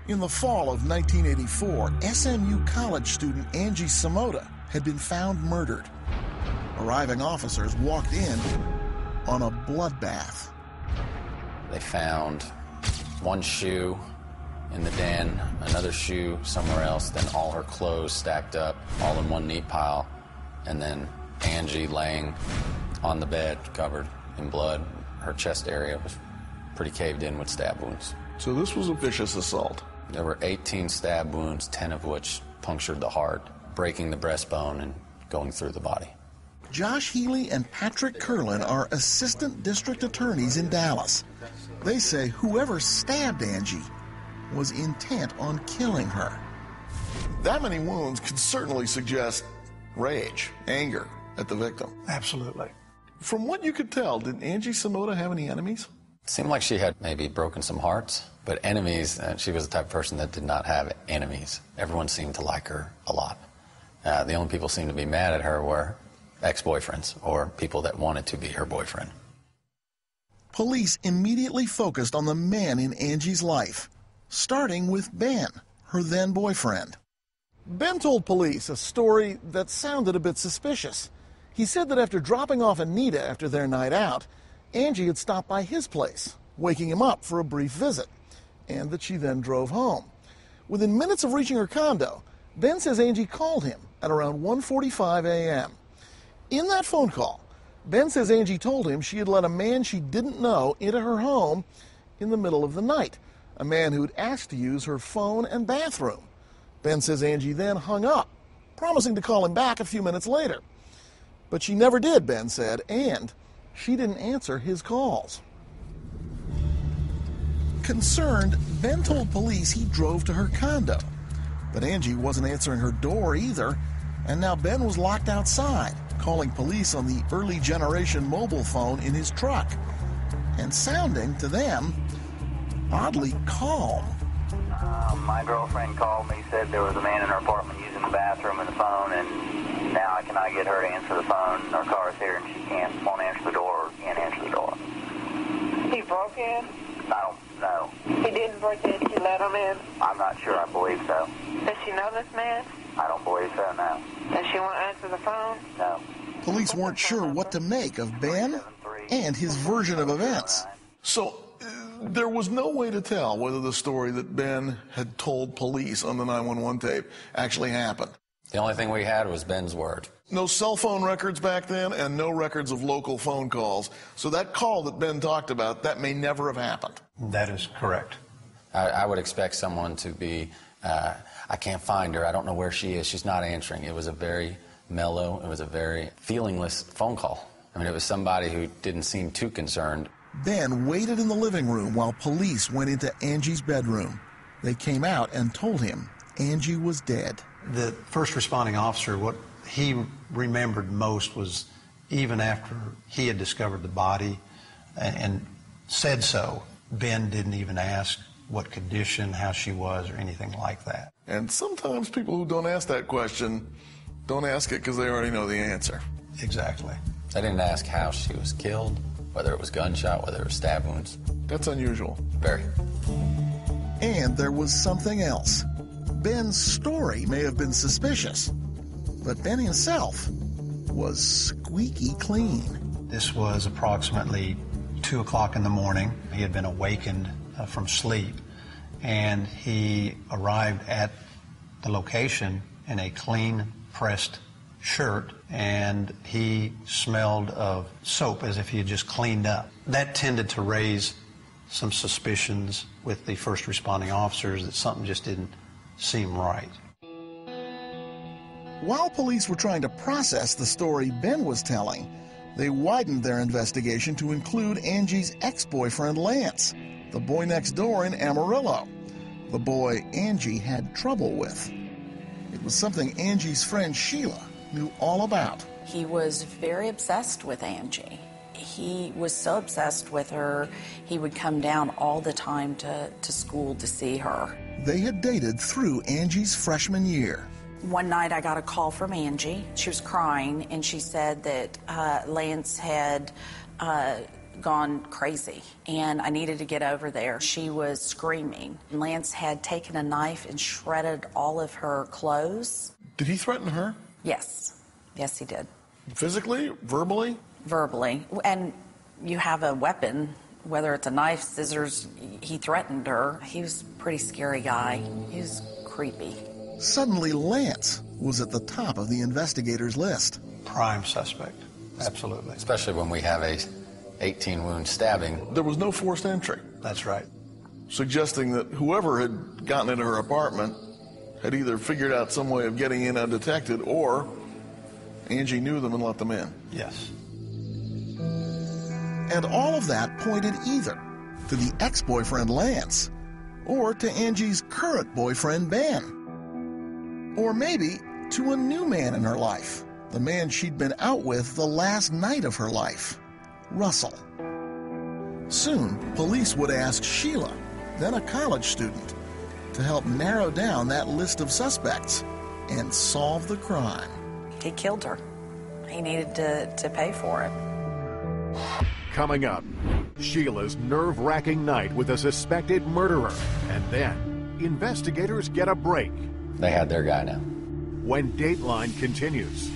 In the fall of 1984, SMU college student Angie Samota had been found murdered. Arriving officers walked in on a bloodbath. They found one shoe in the den, another shoe somewhere else, then all her clothes stacked up, all in one neat pile, and then Angie laying on the bed, covered in blood. Her chest area was pretty caved in with stab wounds. So this was a vicious assault. There were 18 stab wounds, 10 of which punctured the heart, breaking the breastbone and going through the body. Josh Healy and Patrick Curlin are assistant district attorneys in Dallas. They say whoever stabbed Angie was intent on killing her. That many wounds could certainly suggest rage, anger at the victim. Absolutely. From what you could tell, did Angie Samota have any enemies? It seemed like she had maybe broken some hearts, but enemies, she was the type of person that did not have enemies. Everyone seemed to like her a lot. The only people seemed to be mad at her were ex-boyfriends or people that wanted to be her boyfriend. Police immediately focused on the man in Angie's life, starting with Ben, her then boyfriend. Ben told police a story that sounded a bit suspicious. He said that after dropping off Anita after their night out, Angie had stopped by his place, waking him up for a brief visit, and that she then drove home. Within minutes of reaching her condo, Ben says Angie called him at around 1:45 a.m. In that phone call, Ben says Angie told him she had let a man she didn't know into her home in the middle of the night, a man who had asked to use her phone and bathroom. Ben says Angie then hung up, promising to call him back a few minutes later. But she never did, Ben said, and she didn't answer his calls. Concerned, Ben told police he drove to her condo. But Angie wasn't answering her door either, and now Ben was locked outside, calling police on the early generation mobile phone in his truck, and sounding, to them, oddly calm. My girlfriend called me, said there was a man in her apartment using the bathroom and the phone, and now I cannot get her to answer the phone. Her car's here and she won't answer the door or can't answer the door. He broke in? I don't know. He didn't break in, she let him in? I'm not sure, I believe so. Does she know this man? I don't believe so, no. Does she won't answer the phone? No. Police weren't sure what to make of Ben and his version of events. So there was no way to tell whether the story that Ben had told police on the 911 tape actually happened. The only thing we had was Ben's word. No cell phone records back then and no records of local phone calls. So that call that Ben talked about, that may never have happened. That is correct. I would expect someone to be, I can't find her, I don't know where she is, she's not answering. It was a very mellow, it was a very feelingless phone call. I mean, it was somebody who didn't seem too concerned. Ben waited in the living room while police went into Angie's bedroom. They came out and told him Angie was dead. The first responding officer, what he remembered most was even after he had discovered the body and said so, Ben didn't even ask what condition, how she was, or anything like that. And sometimes people who don't ask that question don't ask it because they already know the answer. Exactly. I didn't ask how she was killed, whether it was gunshot, whether it was stab wounds. That's unusual. Very. And there was something else. Ben's story may have been suspicious, but Ben himself was squeaky clean. This was approximately 2 o'clock in the morning. He had been awakened from sleep, and he arrived at the location in a clean pressed shirt, and he smelled of soap as if he had just cleaned up. That tended to raise some suspicions with the first responding officers that something just didn't seem right. While police were trying to process the story Ben was telling, they widened their investigation to include Angie's ex-boyfriend Lance, the boy next door in Amarillo, the boy Angie had trouble with. It was something Angie's friend Sheila knew all about. He was very obsessed with Angie. He was so obsessed with her, he would come down all the time to school to see her. They had dated through Angie's freshman year. One night I got a call from Angie. She was crying, and she said that Lance had gone crazy, and I needed to get over there. She was screaming. Lance had taken a knife and shredded all of her clothes. Did he threaten her? Yes. Yes, he did. Physically? Verbally? Verbally. And you have a weapon, whether it's a knife, scissors. He threatened her. He was a pretty scary guy. He was creepy. Suddenly, Lance was at the top of the investigators' list. Prime suspect. Absolutely. Especially when we have a 18-wound stabbing. There was no forced entry, That's right. suggesting that whoever had gotten into her apartment had either figured out some way of getting in undetected or Angie knew them and let them in. Yes. And all of that pointed either to the ex-boyfriend Lance or to Angie's current boyfriend Ben. Or maybe to a new man in her life, the man she'd been out with the last night of her life, Russell. Soon, police would ask Sheila, then a college student, to help narrow down that list of suspects and solve the crime. He killed her. He needed to pay for it. Coming up, Sheila's nerve-wracking night with a suspected murderer. And then, investigators get a break They had their guy now. when Dateline continues.